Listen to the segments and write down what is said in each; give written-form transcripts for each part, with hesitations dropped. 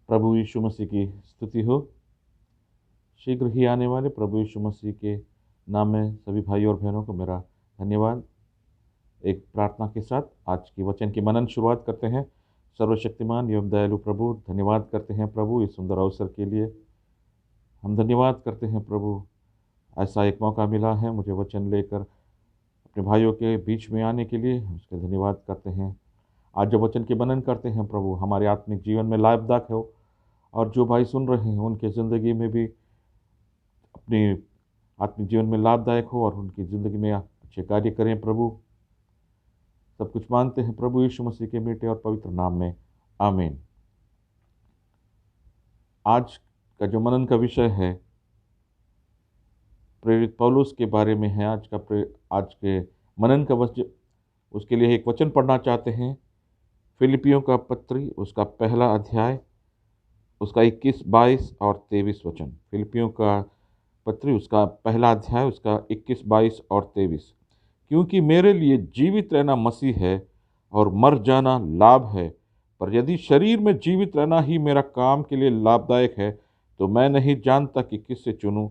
प्रभु यीशु मसीह की स्तुति हो। शीघ्र ही आने वाले प्रभु यीशु मसीह के नाम में सभी भाई और बहनों को मेरा धन्यवाद। एक प्रार्थना के साथ आज की वचन की मनन शुरुआत करते हैं। सर्वशक्तिमान एवं दयालु प्रभु, धन्यवाद करते हैं प्रभु इस सुंदर अवसर के लिए। हम धन्यवाद करते हैं प्रभु, ऐसा एक मौका मिला है मुझे वचन लेकर अपने भाइयों के बीच में आने के लिए, हम उसके धन्यवाद करते हैं। आज जब वचन की मनन करते हैं प्रभु, हमारे आत्मिक जीवन में लाभदायक हो और जो भाई सुन रहे हैं उनके ज़िंदगी में भी अपने आत्मिक जीवन में लाभदायक हो और उनकी ज़िंदगी में अच्छे कार्य करें प्रभु। सब कुछ मानते हैं प्रभु यीशु मसीह के मीठे और पवित्र नाम में, आमीन। आज का जो मनन का विषय है प्रेरित पौलुस के बारे में है। आज के मनन का वचन, उसके लिए एक वचन पढ़ना चाहते हैं। फिलिपियों का पत्री, उसका पहला अध्याय, उसका 21, 22 और 23 वचन। फिलिपियों का पत्री, उसका पहला अध्याय, उसका 21, 22 और 23। क्योंकि मेरे लिए जीवित रहना मसीह है और मर जाना लाभ है। पर यदि शरीर में जीवित रहना ही मेरा काम के लिए लाभदायक है तो मैं नहीं जानता कि किससे चुनूं,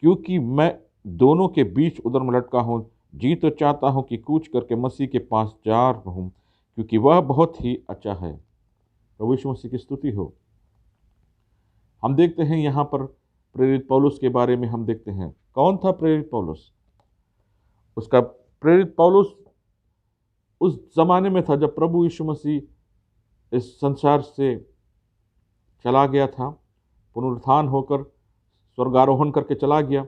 क्योंकि मैं दोनों के बीच उधर में लटका हूँ। जी तो चाहता हूँ कि कूच करके मसीह के पास जा रहूँ, क्योंकि वह बहुत ही अच्छा है। प्रभु यीशु मसीह की स्तुति हो। हम देखते हैं यहाँ पर प्रेरित पौलुस के बारे में। हम देखते हैं कौन था प्रेरित पौलुस। उसका प्रेरित पौलुस उस जमाने में था जब प्रभु यीशु मसीह इस संसार से चला गया था, पुनरुत्थान होकर स्वर्गारोहण करके चला गया।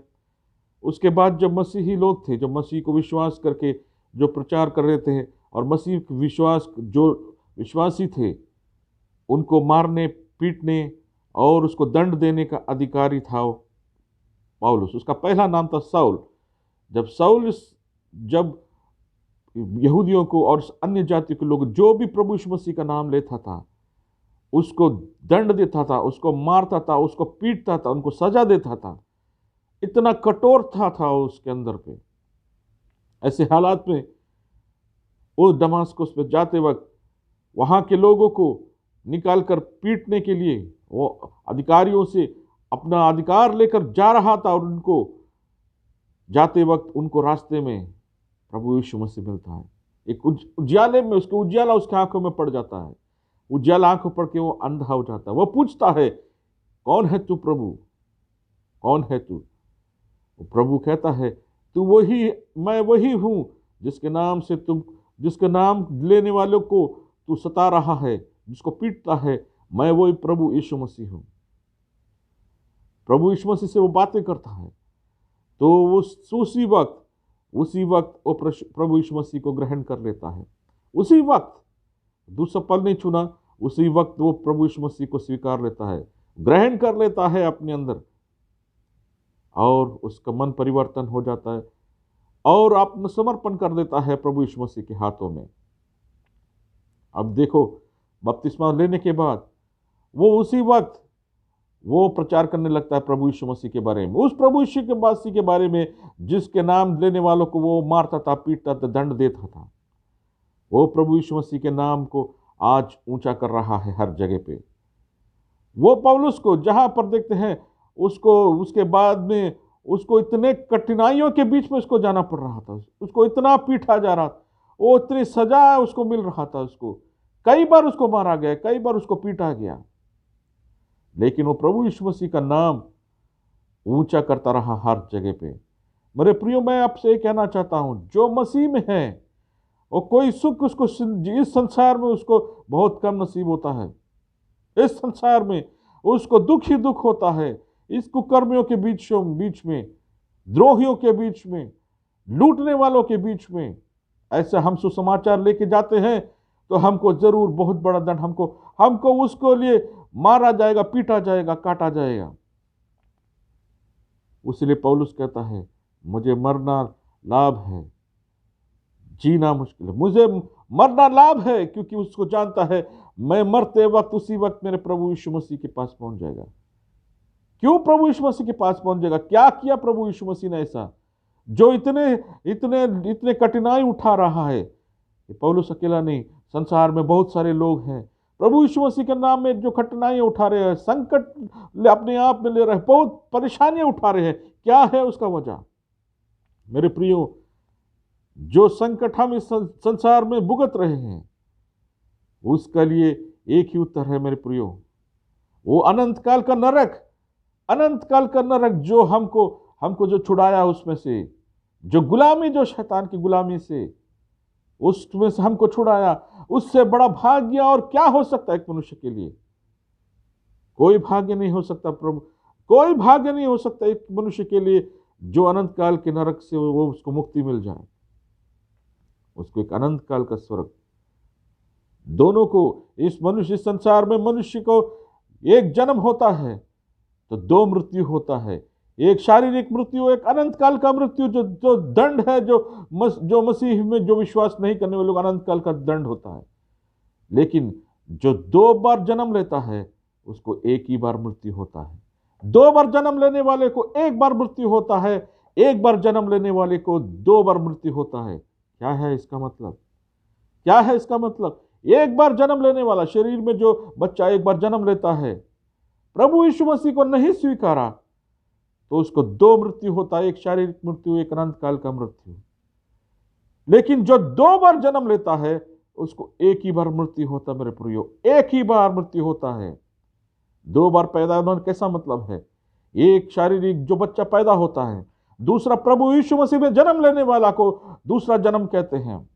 उसके बाद जब मसीही लोग थे, जो मसीह को विश्वास करके जो प्रचार कर रहे थे और मसीह विश्वास जो विश्वासी थे उनको मारने, पीटने और उसको दंड देने का अधिकारी था पौलुस। उसका पहला नाम था साउल। जब यहूदियों को और अन्य जाति के लोग जो भी प्रभु यीशु मसीह का नाम लेता था उसको दंड देता था, उसको मारता था, उसको पीटता था, उनको सजा देता था। इतना कठोर था उसके अंदर पे। ऐसे हालात में उस दमास्कस पे जाते वक्त वहां के लोगों को निकालकर पीटने के लिए वो अधिकारियों से अपना अधिकार लेकर जा रहा था और उनको जाते वक्त उनको रास्ते में प्रभु यीशु मसीह मिलता है। एक उज्याले में उसके उज्याला उसके आंखों में पड़ जाता है। उज्याला आंखों पड़ के वो अंधा हो जाता है। वो पूछता है, कौन है तू प्रभु, कौन है तू? प्रभु कहता है, तू वही, मैं वही हूं जिसके नाम लेने वालों को तू सता रहा है, जिसको पीटता है। मैं वही प्रभु यीशु मसीह हूं। प्रभु यीशु मसीह से वो बातें करता है तो वो उसी वक्त वो प्रभु यीशु मसीह को ग्रहण कर लेता है। उसी वक्त, दूसरा पल नहीं चुना, उसी वक्त वो प्रभु यीशु मसीह को स्वीकार लेता है, ग्रहण कर लेता है अपने अंदर और उसका मन परिवर्तन हो जाता है और आत्मसमर्पण कर देता है प्रभु यीशु मसीह के हाथों में। अब देखो, बपतिस्मा लेने के बाद वो उसी वक्त वो प्रचार करने लगता है प्रभु यीशु मसीह के बारे में, उस प्रभु यीशु के मसीह के बारे में जिसके नाम लेने वालों को वो मारता था, पीटता था, दंड देता था। वो प्रभु यीशु मसीह के नाम को आज ऊंचा कर रहा है हर जगह पे। वो पौलुस को जहां पर देखते हैं उसके बाद में उसको इतने कठिनाइयों के बीच में उसको जाना पड़ रहा था, उसको इतना पीटा जा रहा था, वो इतनी सजा उसको मिल रहा था, उसको कई बार उसको मारा गया, कई बार उसको पीटा गया, लेकिन वो प्रभु यीशु मसीह का नाम ऊंचा करता रहा हर जगह पे। मेरे प्रियो, मैं आपसे ये कहना चाहता हूं, जो मसीह में है और कोई सुख उसको इस संसार में उसको बहुत कम नसीब होता है। इस संसार में उसको दुख ही दुख होता है। इस कुकर्मियों के बीच में, द्रोहियों के बीच में, लूटने वालों के बीच में ऐसा हम सुसमाचार लेके जाते हैं तो हमको जरूर बहुत बड़ा दंड, हमको उसको लिए मारा जाएगा, पीटा जाएगा, काटा जाएगा। उसलिए पौलुस कहता है, मुझे मरना लाभ है, जीना मुश्किल है। मुझे मरना लाभ है क्योंकि उसको जानता है मैं मरते वक्त उसी वक्त मेरे प्रभु यीशु मसीह के पास पहुंच जाएगा। क्यों प्रभु यीशु मसीह के पास पहुंच जाएगा? क्या किया प्रभु यीशु मसीह ने ऐसा जो इतने इतने इतने कठिनाई उठा रहा है? पौलुस अकेला नहीं, संसार में बहुत सारे लोग हैं प्रभु यीशु मसीह के नाम में जो कठिनाइयां उठा रहे हैं, संकट अपने आप में ले रहे हैं, बहुत परेशानियां उठा रहे हैं, क्या है उसका वजह? मेरे प्रियो, जो संकट हम इस संसार में भुगत रहे हैं, उसका लिए एक ही उत्तर है मेरे प्रियो, वो अनंत काल का नरक, अनंत काल का नरक जो हमको जो छुड़ाया उसमें से, जो गुलामी, जो शैतान की गुलामी से, उसमें से हमको छुड़ाया, उससे बड़ा भाग्य और क्या हो सकता है एक मनुष्य के लिए? कोई भाग्य नहीं हो सकता प्रभु, कोई भाग्य नहीं हो सकता एक मनुष्य के लिए जो अनंत काल के नरक से वो उसको मुक्ति मिल जाए, उसको एक अनंत काल का स्वर्ग। दोनों को, इस मनुष्य संसार में मनुष्य को एक जन्म होता है तो दो मृत्यु होता है, एक शारीरिक मृत्यु, एक अनंत काल का मृत्यु, जो दंड है, जो मसीह में जो विश्वास नहीं करने वाले लोग, अनंत काल का दंड होता है। लेकिन जो 2 बार जन्म लेता है उसको एक ही बार मृत्यु होता है। 2 बार जन्म लेने वाले को 1 बार मृत्यु होता है, 1 बार जन्म लेने वाले को 2 बार मृत्यु होता है। क्या है इसका मतलब? क्या है इसका मतलब? 1 बार जन्म लेने वाला, शरीर में जो बच्चा 1 बार जन्म लेता है, प्रभु यीशु मसीह को नहीं स्वीकारा तो उसको 2 मृत्यु होता है, एक शारीरिक मृत्यु, एक अनंत काल का मृत्यु। लेकिन जो 2 बार जन्म लेता है उसको एक ही बार मृत्यु होता है मेरे प्रियो, एक ही बार मृत्यु होता है। 2 बार पैदा होना कैसा मतलब है? एक शारीरिक जो बच्चा पैदा होता है, दूसरा प्रभु यीशु मसीह में जन्म लेने वाला को दूसरा जन्म कहते हैं।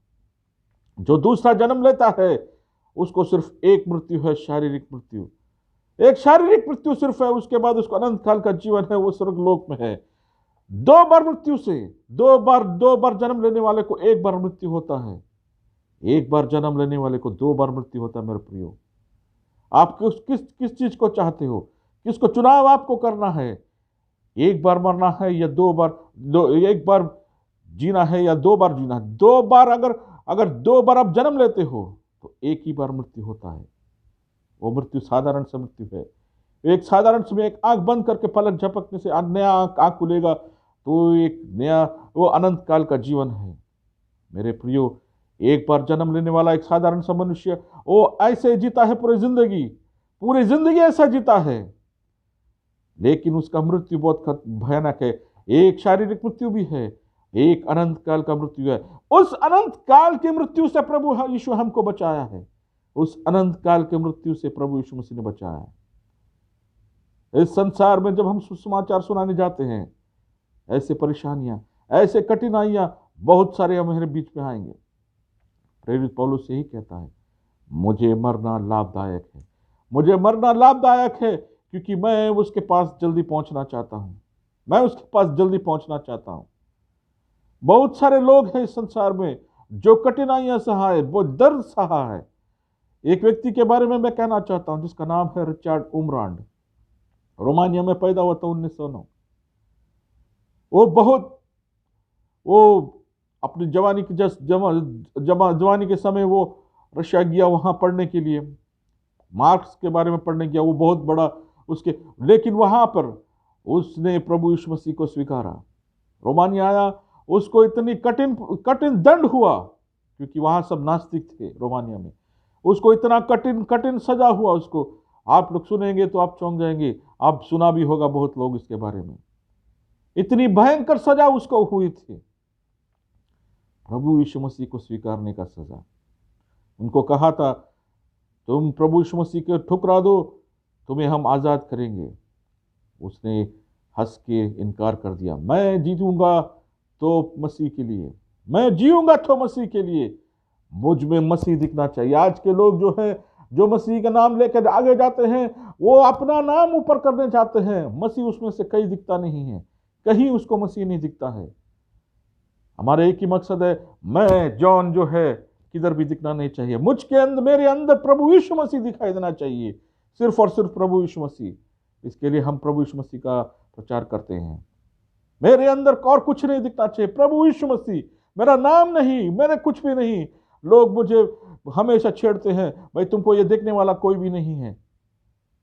जो दूसरा जन्म लेता है उसको सिर्फ एक मृत्यु है, शारीरिक मृत्यु, एक शारीरिक मृत्यु सिर्फ है, उसके बाद उसको अनंत काल का जीवन है, वो स्वर्गलोक में है। 2 बार मृत्यु से, 2 बार जन्म लेने वाले को 1 बार मृत्यु होता है, 1 बार जन्म लेने वाले को 2 बार मृत्यु होता है मेरे प्रियो। आप किस चीज को चाहते हो? किसको चुनाव आपको करना है? 1 बार मरना है या 2 बार, 1 बार जीना है या 2 बार जीना है? 2 बार अगर 2 बार आप जन्म लेते हो तो एक ही बार मृत्यु होता है। वो मृत्यु साधारण सा मृत्यु है। एक साधारण समय, एक आंख बंद करके पलक झपकने से नया आंख खुलेगा तो एक नया, वो अनंत काल का जीवन है मेरे प्रियो। 1 बार जन्म लेने वाला एक साधारण सा मनुष्य वो ऐसे जीता है पूरी जिंदगी ऐसा जीता है, लेकिन उसका मृत्यु बहुत भयानक है। एक शारीरिक मृत्यु भी है, एक अनंत काल का मृत्यु है। उस अनंत काल की मृत्यु से प्रभु यीशु हमको बचाया है, उस अनंत काल के मृत्यु से प्रभु यीशु मसीह ने बचाया है। इस संसार में जब हम सुसमाचार सुनाने जाते हैं, ऐसे परेशानियां, ऐसे कठिनाइयां बहुत सारे हमारे बीच में आएंगे। प्रेरित पौलुस यही कहता है, मुझे मरना लाभदायक है, मुझे मरना लाभदायक है, क्योंकि मैं उसके पास जल्दी पहुंचना चाहता हूं, मैं उसके पास जल्दी पहुंचना चाहता हूं। बहुत सारे लोग हैं इस संसार में जो कठिनाइयां सहा है, वो दर्द सहा है। एक व्यक्ति के बारे में मैं कहना चाहता हूं जिसका नाम है रिचर्ड उमरांड। रोमानिया में पैदा हुआ था 1909। वो अपनी जवानी के समय वो रशिया गया वहां पढ़ने के लिए, मार्क्स के बारे में पढ़ने गया। वो बहुत बड़ा उसके, लेकिन वहां पर उसने प्रभु यीशु मसीह को स्वीकारा। रोमानिया आया, उसको इतनी कठिन दंड हुआ, क्योंकि वहां सब नास्तिक थे रोमानिया में। उसको इतना कठिन सजा हुआ उसको। आप लोग सुनेंगे तो आप चौंक जाएंगे, आप सुना भी होगा बहुत लोग इसके बारे में। इतनी भयंकर सजा उसको हुई थी, प्रभु यीशु मसीह को स्वीकारने का सजा। उनको कहा था, तुम प्रभु यीशु मसीह को ठुकरा दो, तुम्हें हम आज़ाद करेंगे। उसने हंस के इनकार कर दिया। मैं जीतूंगा तो मसीह के लिए, मैं जीऊंगा तो मसीह के लिए, मुझ में मसीह दिखना चाहिए। आज के लोग जो हैं, जो मसीह का नाम लेकर आगे जाते हैं, वो अपना नाम ऊपर करने चाहते हैं, मसीह उसमें से कहीं दिखता नहीं है, कहीं उसको मसीह नहीं दिखता है। हमारा एक ही मकसद है, मैं जॉन जो है किधर भी दिखना नहीं चाहिए, मेरे अंदर प्रभु यीशु मसीह दिखाई देना चाहिए, सिर्फ और सिर्फ प्रभु यीशु मसीह। इसके लिए हम प्रभु यीशु मसीह का प्रचार करते हैं। मेरे अंदर और कुछ नहीं दिखना चाहिए, प्रभु यीशु मसीह, मेरा नाम नहीं, मेरे कुछ भी नहीं। लोग मुझे हमेशा छेड़ते हैं, भाई तुमको ये देखने वाला कोई भी नहीं है,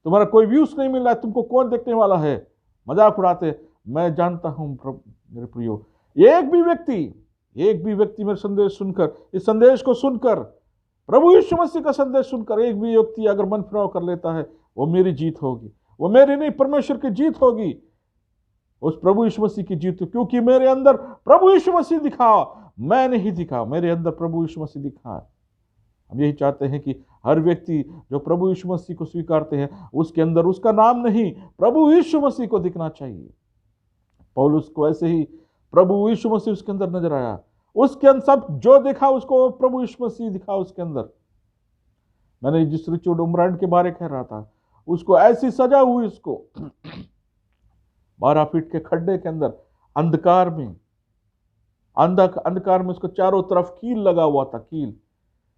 तुम्हारा कोई व्यूज नहीं मिल रहा है, तुमको कौन देखने वाला है, मजाक उड़ाते। मैं जानता हूं मेरे प्रियो, एक भी व्यक्ति मेरे संदेश सुनकर, इस संदेश को सुनकर प्रभु यीशु मसीह का संदेश सुनकर एक भी व्यक्ति अगर मन फिराव कर लेता है, वो मेरी जीत होगी, वो मेरी नहीं परमेश्वर की जीत होगी, उस प्रभु यीशु मसीह की जीत, क्योंकि मेरे अंदर प्रभु यीशु मसीह दिखा, मैं नहीं दिखा, मेरे अंदर प्रभु यीशु मसीह दिखा। हम यही चाहते हैं कि हर व्यक्ति जो प्रभु यीशु मसीह को स्वीकारते हैं, उसके अंदर उसका नाम नहीं, प्रभु यीशु मसीह को दिखना चाहिए। पौलुस को ऐसे ही प्रभु यीशु मसीह उसके अंदर नजर आया, उसके अंदर सब जो देखा उसको प्रभु यीशु मसीह दिखा उसके अंदर। मैंने जिस रिचर्ड उमरांड के बारे कह रहा था, उसको ऐसी सजा हुई, उसको 12 फीट के खड्डे के अंदर अंधकार में उसको चारों तरफ कील लगा हुआ था, कील।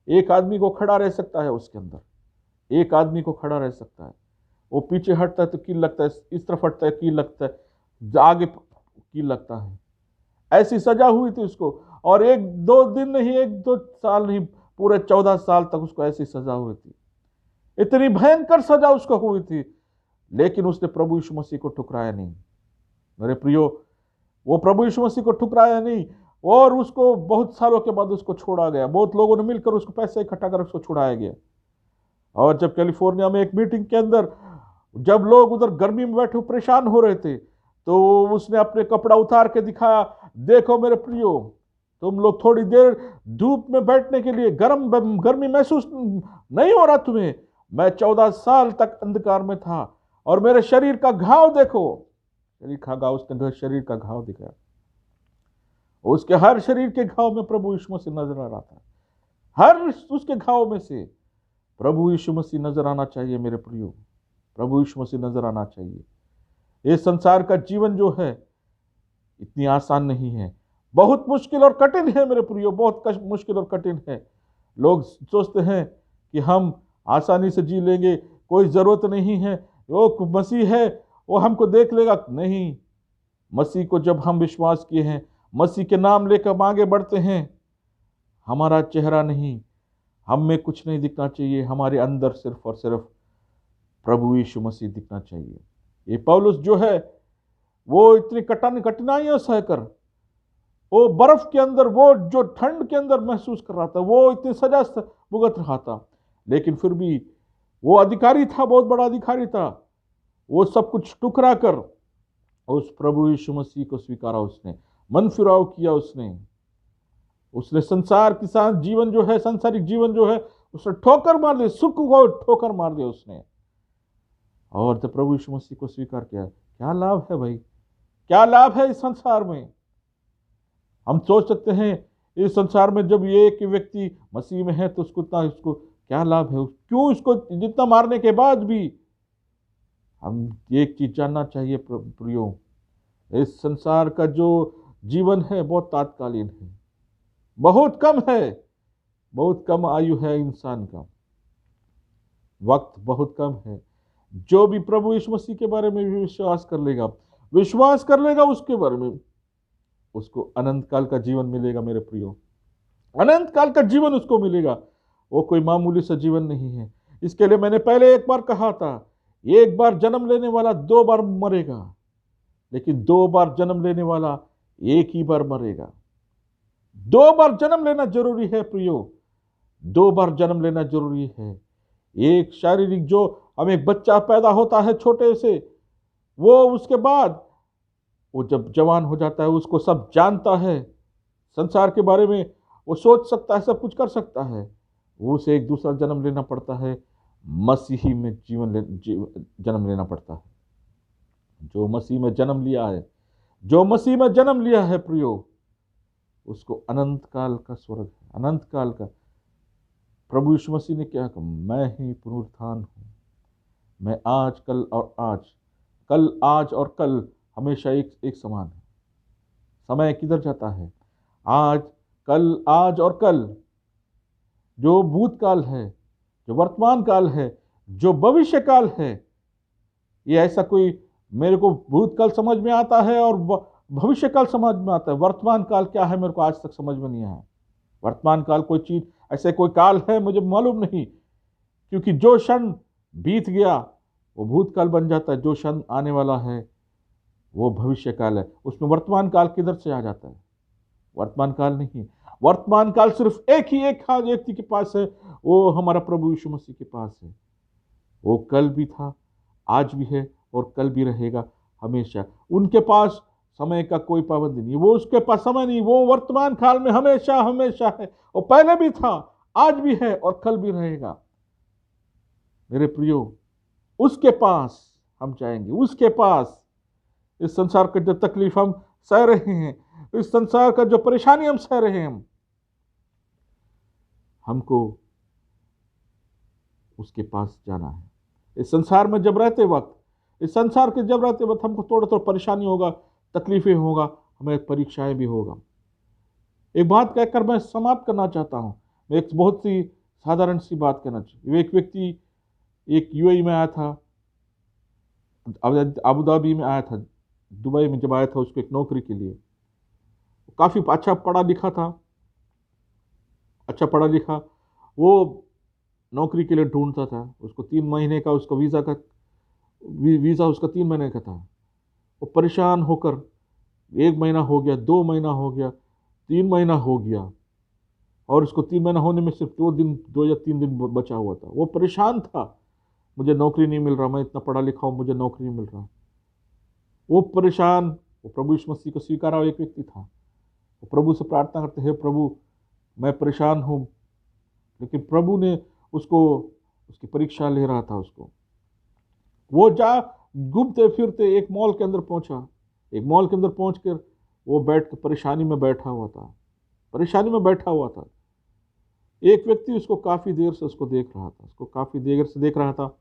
एक आदमी को खड़ा रह सकता है उसके अंदर, एक आदमी को खड़ा रह सकता है। वो पीछे हटता है तो कील लगता है, इस तरफ हटता है कील लगता है, आगे कील लगता है। ऐसी सजा हुई थी उसको, और 1-2 दिन नहीं, 1-2 साल नहीं, पूरे 14 साल तक उसको ऐसी सजा हुई थी। इतनी भयंकर सजा उसको हुई थी, लेकिन उसने प्रभु यीशु मसीह को ठुकराया नहीं। मेरे प्रियो, वो प्रभु यीशु मसीह को ठुकराया नहीं, और उसको बहुत सालों के बाद उसको छोड़ा गया। बहुत लोगों ने मिलकर उसको पैसे इकट्ठा कर उसको छुड़ाया गया। और जब कैलिफोर्निया में एक मीटिंग के अंदर जब लोग उधर गर्मी में बैठे परेशान हो रहे थे, तो उसने अपने कपड़ा उतार के दिखाया, देखो मेरे प्रियो, तुम लोग थोड़ी देर धूप में बैठने के लिए गर्मी महसूस नहीं हो रहा तुम्हें? मैं 14 साल तक अंधकार में था, और मेरे शरीर का घाव देखो, उसने शरीर का घाव दिखाया। उसके हर शरीर के घाव में प्रभु यीशु मसीह नजर आ रहा था। हर उसके घाव में से प्रभु यीशु मसीह नजर आना चाहिए मेरे प्रियो, प्रभु यीशु मसीह नजर आना चाहिए। ये संसार का जीवन जो है इतनी आसान नहीं है, बहुत मुश्किल और कठिन है मेरे प्रियो, बहुत मुश्किल और कठिन है। लोग सोचते हैं कि हम आसानी से जी लेंगे, कोई ज़रूरत नहीं है, वो मसीह है वो हमको देख लेगा। नहीं, मसीह को जब हम विश्वास किए हैं, मसीह के नाम लेकर आगे बढ़ते हैं, हमारा चेहरा नहीं, हम में कुछ नहीं दिखना चाहिए, हमारे अंदर सिर्फ और सिर्फ प्रभु यीशु मसीह दिखना चाहिए। ये पौलुस जो है वो इतनी कठिनाइयां सहकर, वो बर्फ के अंदर, वो जो ठंड के अंदर महसूस कर रहा था, वो इतनी सजा भुगत रहा था, लेकिन फिर भी वो अधिकारी था, बहुत बड़ा अधिकारी था। वो सब कुछ टुकरा कर उस प्रभु यीशु मसीह को स्वीकारा, उसने मन फिराव किया, उसने संसार के साथ जीवन जो है, सांसारिक जीवन जो है, उसने ठोकर मार दी, सुख को ठोकर मार दिया उसने, और जब प्रभु यीशु मसीह को स्वीकार किया। क्या लाभ है भाई, क्या लाभ है इस संसार में? हम सोच सकते हैं इस संसार में जब ये एक व्यक्ति मसीह में है तो उसको क्या लाभ है, क्यों उसको जितना मारने के बाद भी? हम एक चीज जानना चाहिए प्रियो, इस संसार का जो जीवन है बहुत तात्कालीन है, बहुत कम है, बहुत कम आयु है इंसान का, वक्त बहुत कम है। जो भी प्रभु यीशु मसीह के बारे में विश्वास कर लेगा उसके बारे में, उसको अनंत काल का जीवन मिलेगा मेरे प्रियो, अनंत काल का जीवन उसको मिलेगा। वो कोई मामूली सा जीवन नहीं है। इसके लिए मैंने पहले एक बार कहा था, एक बार जन्म लेने वाला 2 बार मरेगा, लेकिन 2 बार जन्म लेने वाला एक ही बार मरेगा। 2 बार जन्म लेना जरूरी है प्रियो, 2 बार जन्म लेना जरूरी है। एक शारीरिक, जो हमें एक बच्चा पैदा होता है छोटे से, वो उसके बाद वो जब जवान हो जाता है, उसको सब जानता है, संसार के बारे में वो सोच सकता है, सब कुछ कर सकता है, वो उसे एक दूसरा जन्म लेना पड़ता है, मसीही में जन्म लेना पड़ता है। जो मसीह में जन्म लिया है प्रियो, उसको अनंत काल का स्वर्ग है, अनंत काल का। प्रभु यीशु मसीह ने क्या कहा? मैं ही पुनरुत्थान हूँ, मैं आज कल और कल हमेशा एक समान है। समय किधर जाता है? आज और कल, जो भूतकाल है, जो वर्तमान काल है, जो भविष्य काल है, ये ऐसा कोई, मेरे को भूतकाल समझ में आता है और भविष्य काल समझ में आता है, वर्तमान काल क्या है मेरे को आज तक समझ में नहीं आया। वर्तमान काल कोई चीज, ऐसे कोई काल है मुझे मालूम नहीं, क्योंकि जो क्षण बीत गया वो भूतकाल बन जाता है, जो क्षण आने वाला है वो भविष्य काल है। उसमें वर्तमान काल किधर से आ जाता है? वर्तमान काल नहीं। वर्तमान काल सिर्फ एक ही एक व्यक्ति के पास है, वो हमारा प्रभु यीशु मसीह के पास है। वो कल भी था, आज भी है और कल भी रहेगा हमेशा। उनके पास समय का कोई पाबंदी नहीं, वो उसके पास समय नहीं, वो वर्तमान काल में हमेशा हमेशा है। वो पहले भी था, आज भी है और कल भी रहेगा। मेरे प्रियो, उसके पास हम जाएंगे, उसके पास। इस संसार का जो तकलीफ हम सह रहे हैं, इस संसार का जो परेशानी हम सह रहे हैं, हमको उसके पास जाना है। इस संसार में जब रहते वक्त, इस संसार के जब रहते वक्त हमको थोड़ा थोड़ा परेशानी होगा, तकलीफें होगा, हमें परीक्षाएं भी होगा। एक बात कहकर मैं समाप्त करना चाहता हूं। मैं एक बहुत सी साधारण सी बात कहना चाहिए। एक व्यक्ति एक यूएई में आया था, अबू धाबी में आया था, दुबई में जब आया था उसको एक नौकरी के लिए। काफी अच्छा पढ़ा लिखा था, अच्छा पढ़ा लिखा। वो नौकरी के लिए ढूंढता था। उसको 3 महीने का उसका वीज़ा उसका 3 महीने का था। वो परेशान होकर 1 महीना हो गया, 2 महीना हो गया, 3 महीना हो गया, और उसको 3 महीना होने में सिर्फ 2 या 3 दिन बचा हुआ था। वो परेशान था, मुझे नौकरी नहीं मिल रहा, मैं इतना पढ़ा लिखा हूँ, मुझे नौकरी नहीं मिल रहा। वो परेशान, वो प्रभु यीशु मसीह को स्वीकारा हुआ एक व्यक्ति था। वो प्रभु से प्रार्थना करते, हे प्रभु, मैं परेशान हूँ। लेकिन प्रभु ने उसको, उसकी परीक्षा ले रहा था उसको। वो घूमते फिरते एक मॉल के अंदर पहुंचा। एक मॉल के अंदर पहुंचकर वो बैठ कर परेशानी में बैठा हुआ था, परेशानी में बैठा हुआ था। एक व्यक्ति उसको काफी देर से उसको देख रहा था, उसको काफी देर से देख रहा था।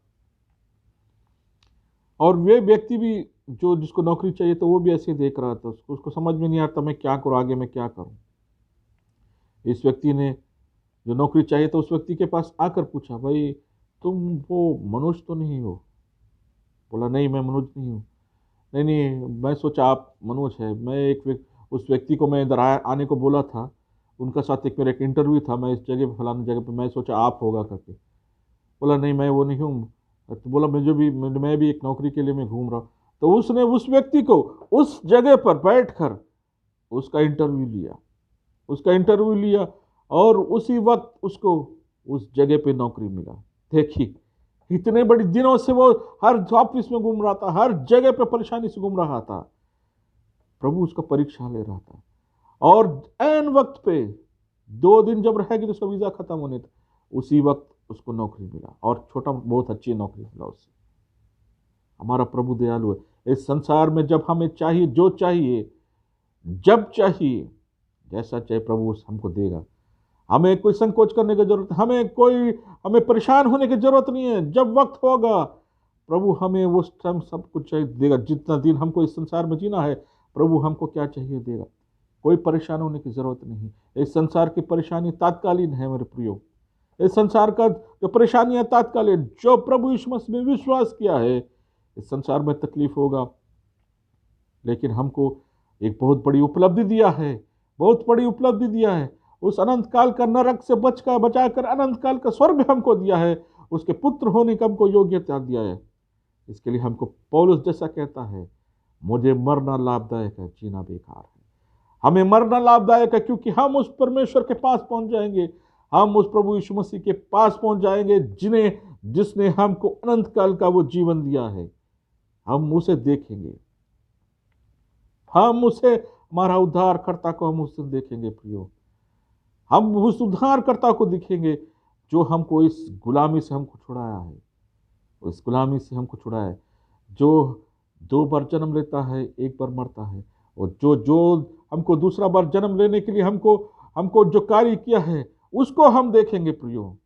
और वे व्यक्ति भी जिसको नौकरी चाहिए तो वो भी ऐसे देख रहा था। उसको समझ में नहीं आता मैं क्या करूं, आगे मैं क्या करूं। इस व्यक्ति ने जो नौकरी चाहिए तो उस व्यक्ति के पास आकर पूछा, भाई तुम वो मनोज तो नहीं हो? बोला, नहीं मैं मनोज नहीं हूँ। नहीं नहीं, मैं सोचा आप मनोज है। मैं उस व्यक्ति को मैं इधर आने को बोला था, उनका साथ मेरा एक इंटरव्यू था, मैं इस जगह फलानी जगह पे, मैं सोचा आप होगा करके। बोला नहीं मैं वो नहीं हूँ। तो बोला मैं भी एक नौकरी के लिए मैं घूम रहा हूँ। तो उसने उस व्यक्ति को उस जगह पर बैठकर उसका इंटरव्यू लिया और उसी वक्त उसको उस जगह पे नौकरी मिला। देखिए, इतने बड़े दिनों से वो हर ऑफिस में घूम रहा था, हर जगह पे परेशानी से घूम रहा था। प्रभु उसका परीक्षा ले रहा था, और ऐन वक्त पे 2 दिन जब रहेगी तो उसका वीजा खत्म होने था, उसी वक्त उसको नौकरी मिला, और छोटा बहुत अच्छी नौकरी मिला उससे। हमारा प्रभु दयालु है। इस संसार में जब हमें चाहिए, जो चाहिए, जब चाहिए, जैसा चाहिए, प्रभु हमको देगा। हमें कोई संकोच करने की जरूरत, हमें परेशान होने की जरूरत नहीं है। जब वक्त होगा प्रभु हमें उस टाइम सब कुछ चाहिए देगा। जितना दिन हमको इस संसार में जीना है, प्रभु हमको क्या चाहिए देगा। कोई परेशान होने की जरूरत नहीं। इस संसार की परेशानी तात्कालीन है मेरे प्रियो। इस संसार का जो परेशानियां तात्कालीन, जो प्रभु यीशु मसीह में विश्वास किया है, इस संसार में तकलीफ होगा, लेकिन हमको एक बहुत बड़ी उपलब्धि दिया है, बहुत बड़ी उपलब्धि दिया है। उस अनंत काल का नरक से बचाकर अनंत काल का स्वर्ग हमको दिया है। उसके पुत्र होने का हमको योग्यता दिया है। इसके लिए हमको पौलुस जैसा कहता है, मुझे मरना लाभदायक है, जीना बेकार है। हमें मरना लाभदायक है, क्योंकि हम उस परमेश्वर के पास पहुंच जाएंगे। हम उस प्रभु यीशु मसीह के पास पहुंच जाएंगे, जिसने हमको अनंत काल का वो जीवन दिया है। हम उसे देखेंगे, हम उसे, हमारा उद्धारकर्ता को हम उसे देखेंगे प्रियो। हम उस उद्धारकर्ता को दिखेंगे जो हमको इस गुलामी से हमको छुड़ाया है, उस गुलामी से हमको छुड़ाया है, जो 2 बार जन्म लेता है, 1 बार मरता है, और जो हमको दूसरा बार जन्म लेने के लिए हमको जो कार्य किया है, उसको हम देखेंगे प्रियो।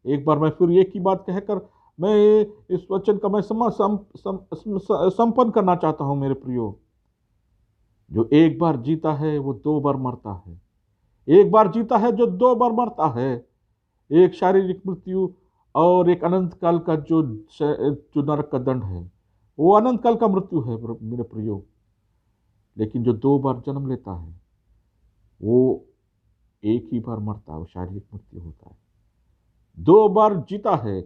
एक बार मैं फिर एक ही बात कहकर मैं इस वचन का मैं संपन्न करना चाहता हूं मेरे प्रियो। जो 1 बार जीता है वो 2 बार मरता है। 1 बार जीता है जो 2 बार मरता है। एक शारीरिक मृत्यु और एक अनंत काल का जो नरक का दंड है, वो अनंत काल का मृत्यु है मेरे प्रियो। लेकिन जो 2 बार जन्म लेता है वो 1 ही बार मरता है, वो शारीरिक मृत्यु होता है। 2 बार जीता है,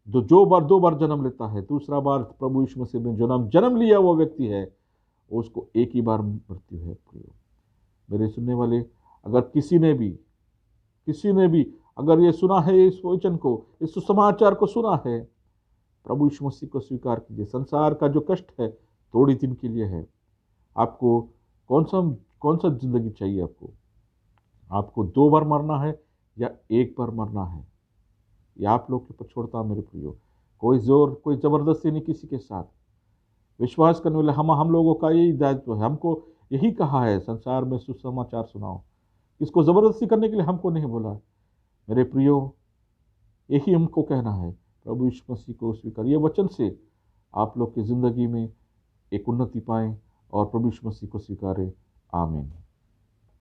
जो 2 बार जन्म लेता है, दूसरा बार प्रभु यीशु मसीह ने जन्म लिया वो व्यक्ति है, उसको 1 ही बार मृत्यु है प्रियो। मेरे सुनने वाले, अगर किसी ने भी किसी ने भी अगर ये सुना है, इस वचन को, इस सुसमाचार को सुना है, प्रभु यीशु मसीह को स्वीकार कीजिए। संसार का जो कष्ट है थोड़ी दिन के लिए है। आपको कौन सा जिंदगी चाहिए? आपको 2 बार मरना है या 1 बार मरना है? ये आप लोग के ऊपर छोड़ता हूं मेरे प्रियो। कोई जबरदस्ती नहीं किसी के साथ। विश्वास करने वाले हम लोगों का यही दायित्व है। हमको यही कहा है, संसार में सुसमाचार सुनाओ। इसको जबरदस्ती करने के लिए हमको नहीं बोला। मेरे प्रियो, यही हमको कहना है, प्रभु यीशु मसीह को स्वीकार। ये वचन से आप लोग की जिंदगी में एक उन्नति पाएं और प्रभु यीशु मसीह को स्वीकारें। आमीन।